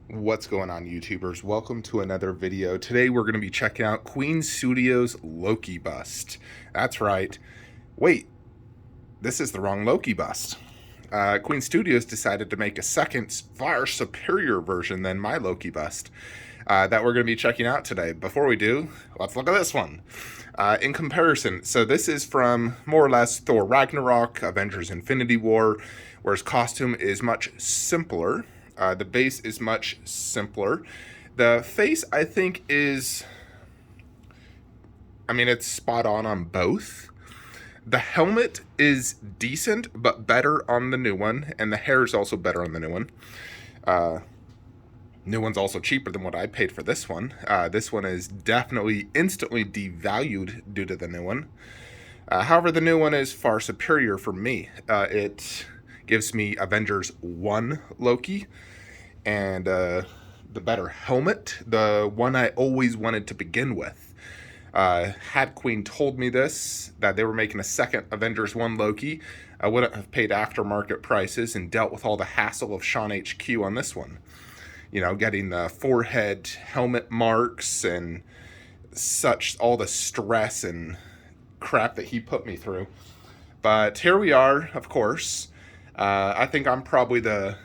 What's going on, YouTubers? Welcome to another video. Today we're going to be checking out Queen Studios' Loki bust. That's right. Wait, this is the wrong Loki bust. Queen Studios decided to make a second, far superior version than my Loki bust that we're going to be checking out today. Before we do, let's look at this one. In comparison, so this is from more or less Thor Ragnarok, Avengers Infinity War, where his costume is much simpler. The base is much simpler. The face, I think, it's spot on both. The helmet is decent, but better on the new one, and the hair is also better on the new one. New one's also cheaper than what I paid for this one. This one is definitely instantly devalued due to the new one. However, the new one is far superior for me. It gives me Avengers 1 Loki and the better helmet, the one I always wanted to begin with. Had Queen told me this, that they were making a second Avengers 1 Loki, I wouldn't have paid aftermarket prices and dealt with all the hassle of Sean HQ on this one. You know, getting the forehead helmet marks and such, all the stress and crap that he put me through. But here we are, of course. I think I'm probably the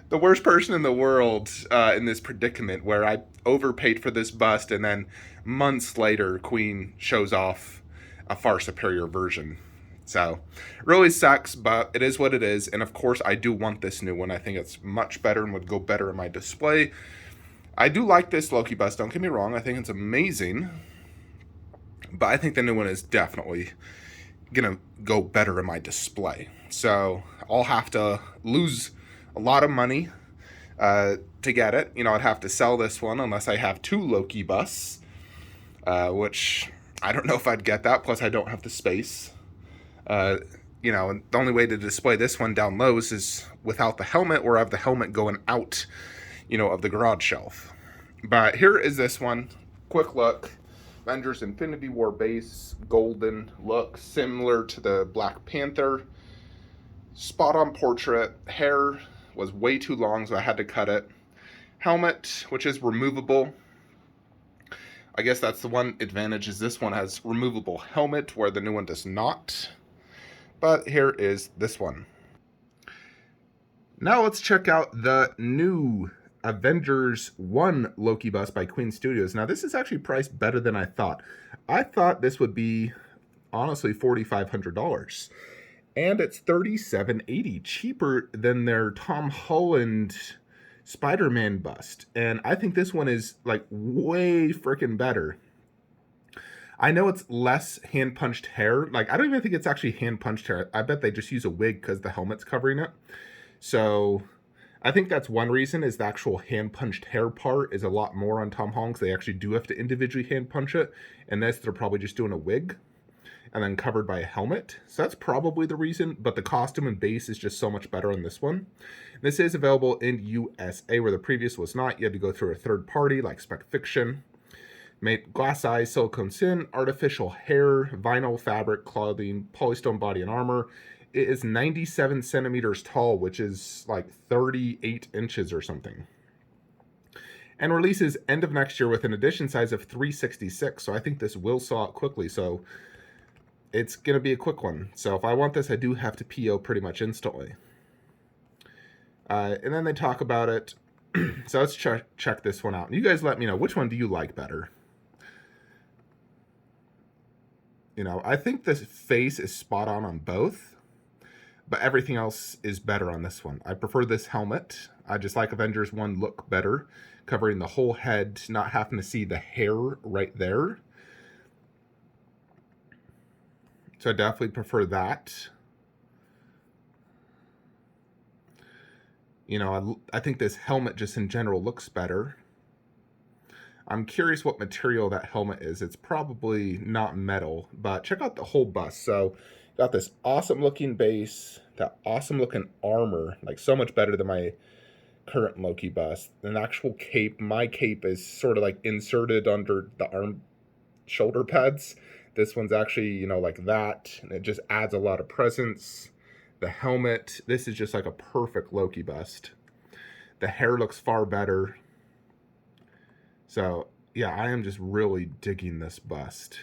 worst person in the world in this predicament, where I overpaid for this bust and then months later Queen shows off a far superior version. So really sucks, but it is what it is. And of course I do want this new one. I think it's much better and would go better in my display. I do like this Loki bust, don't get me wrong. I think it's amazing, but I think the new one is definitely gonna go better in my display. So I'll have to lose a lot of money to get it. You know, I'd have to sell this one unless I have two Loki busts, which I don't know if I'd get that. Plus I don't have the space. You know, and the only way to display this one down lows is without the helmet, or have the helmet going out, you know, of the garage shelf. But here is this one. Quick look. Avengers Infinity War base, golden look, similar to the Black Panther. Spot on portrait. Hair was way too long, so I had to cut it. Helmet, which is removable. I guess that's the one advantage, is this one has removable helmet, where the new one does not. But here is this one. Now let's check out the new Avengers 1 Loki bust by Queen Studios. Now this is actually priced better than I thought. I thought this would be, honestly, $4,500. And it's $3,780, cheaper than their Tom Holland Spider-Man bust. And I think this one is like way freaking better. I know it's less hand-punched hair. Like, I don't even think it's actually hand-punched hair. I bet they just use a wig because the helmet's covering it. So I think that's one reason, is the actual hand-punched hair part is a lot more on Tom Holland, because they actually do have to individually hand-punch it. And this, they're probably just doing a wig and then covered by a helmet. So that's probably the reason, but the costume and base is just so much better on this one. This is available in USA, where the previous was not. You had to go through a third party like Spec Fiction. Made glass eyes, silicone skin, artificial hair, vinyl fabric, clothing, polystone body and armor. It is 97 centimeters tall, which is like 38 inches or something. And releases end of next year with an edition size of 366. So I think this will sell out quickly. So it's going to be a quick one. So if I want this, I do have to PO pretty much instantly. And then they talk about it. So let's check this one out. You guys let me know, which one do you like better? You know, I think this face is spot on both, but everything else is better on this one. I prefer this helmet. I just like Avengers 1 look better, covering the whole head, not having to see the hair right there. So I definitely prefer that. You know, I think this helmet just in general looks better. I'm curious what material that helmet is. It's probably not metal, but check out the whole bust. So got this awesome looking base, that awesome looking armor, like so much better than my current Loki bust. An actual cape. My cape is sort of like inserted under the arm shoulder pads. This one's actually, you know, like that, and it just adds a lot of presence. The helmet, this is just like a perfect Loki bust. The hair looks far better. So, yeah, I am just really digging this bust.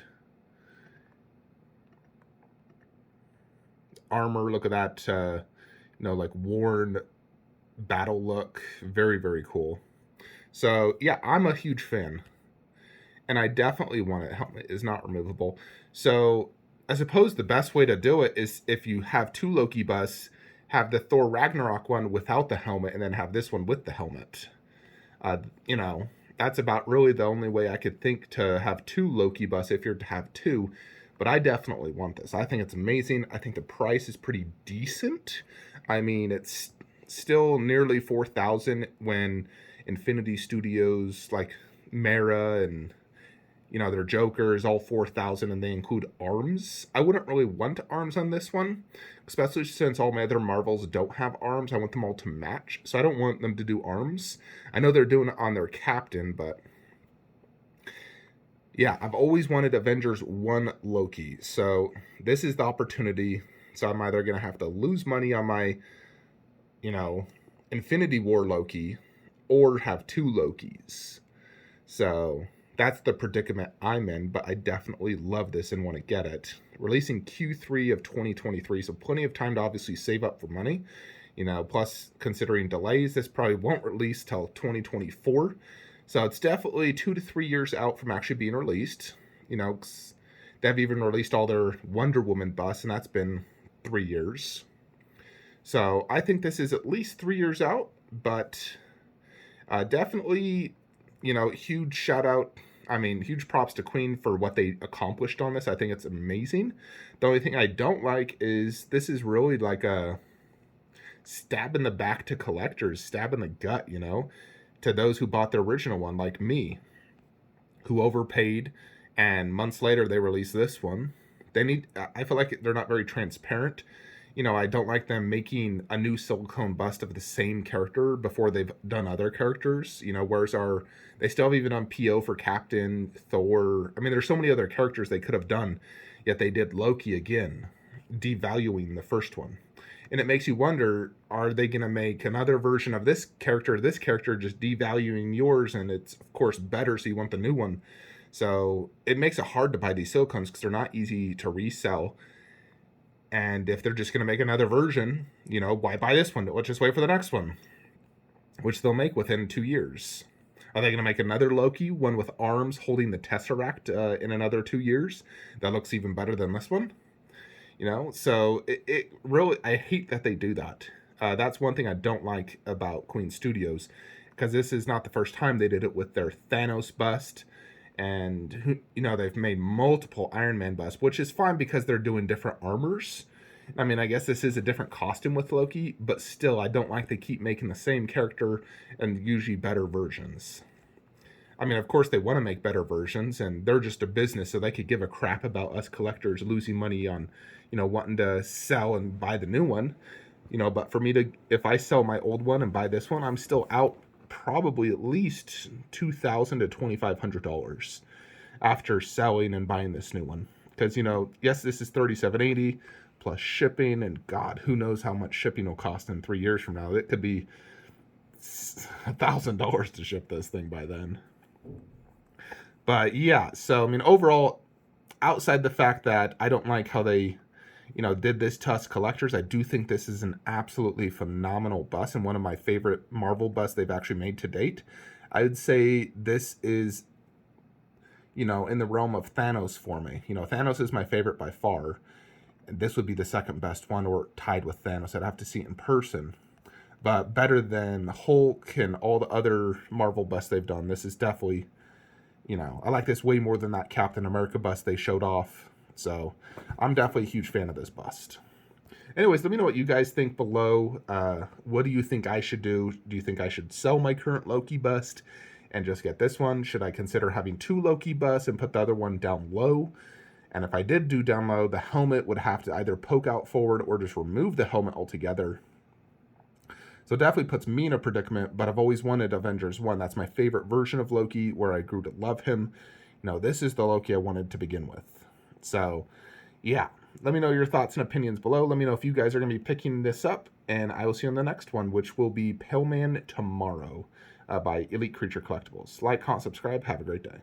Armor, look at that, like worn battle look. Very, very cool. So, yeah, I'm a huge fan. And I definitely want it. Helmet is not removable. So, I suppose the best way to do it is if you have two Loki busts, have the Thor Ragnarok one without the helmet, and then have this one with the helmet. You know, that's about really the only way I could think to have two Loki busts if you're to have two. But I definitely want this. I think it's amazing. I think the price is pretty decent. I mean, it's still nearly 4,000 when Infinity Studios like Mera and their Joker is all 4,000 and they include arms. I wouldn't really want arms on this one, especially since all my other Marvels don't have arms. I want them all to match, so I don't want them to do arms. I know they're doing it on their Captain, but yeah, I've always wanted Avengers 1 Loki, so this is the opportunity. So I'm either going to have to lose money on my, Infinity War Loki or have two Lokis. So that's the predicament I'm in, but I definitely love this and want to get it. Releasing Q3 of 2023, so plenty of time to obviously save up for money. Plus considering delays, this probably won't release till 2024. So it's definitely 2 to 3 years out from actually being released. They've even released all their Wonder Woman busts, and that's been 3 years. So I think this is at least 3 years out, but definitely, huge shout out. Huge props to Queen for what they accomplished on this. I think it's amazing. The only thing I don't like is this is really like a stab in the back to collectors, stab in the gut, to those who bought the original one, like me, who overpaid, and months later they release this one. I feel like they're not very transparent. I don't like them making a new silicone bust of the same character before they've done other characters. Whereas they still have even on PO for Captain, Thor. There's so many other characters they could have done, yet they did Loki again, devaluing the first one. And it makes you wonder, are they going to make another version of this character, just devaluing yours, and it's, of course, better, so you want the new one. So it makes it hard to buy these silicones because they're not easy to resell. And if they're just going to make another version, why buy this one? Let's just wait for the next one, which they'll make within 2 years. Are they going to make another Loki, one with arms holding the Tesseract in another 2 years? That looks even better than this one. So it really, I hate that they do that. That's one thing I don't like about Queen Studios, because this is not the first time they did it with their Thanos bust. And, they've made multiple Iron Man busts, which is fine because they're doing different armors. I guess this is a different costume with Loki, but still, I don't like they keep making the same character and usually better versions. Of course, they want to make better versions, and they're just a business, so they could give a crap about us collectors losing money on, wanting to sell and buy the new one. But for me if I sell my old one and buy this one, I'm still out probably at least $2,000 to $2,500 after selling and buying this new one. Because, yes, this is $3,780 plus shipping, and God, who knows how much shipping will cost in 3 years from now. It could be $1,000 to ship this thing by then. But yeah, so overall, outside the fact that I don't like how they did this to us collectors, I do think this is an absolutely phenomenal bust and one of my favorite Marvel busts they've actually made to date. I would say this is, in the realm of Thanos for me. Thanos is my favorite by far. And this would be the second best one, or tied with Thanos. I'd have to see it in person. But better than Hulk and all the other Marvel busts they've done. This is definitely, I like this way more than that Captain America bust they showed off. So I'm definitely a huge fan of this bust. Anyways, let me know what you guys think below. What do you think I should do? Do you think I should sell my current Loki bust and just get this one? Should I consider having two Loki busts and put the other one down low? And if I did do down low, the helmet would have to either poke out forward or just remove the helmet altogether. So it definitely puts me in a predicament, but I've always wanted Avengers 1. That's my favorite version of Loki, where I grew to love him. This is the Loki I wanted to begin with. So, yeah. Let me know your thoughts and opinions below. Let me know if you guys are going to be picking this up, and I will see you on the next one, which will be Pale Man Tomorrow by Elite Creature Collectibles. Like, comment, subscribe. Have a great day.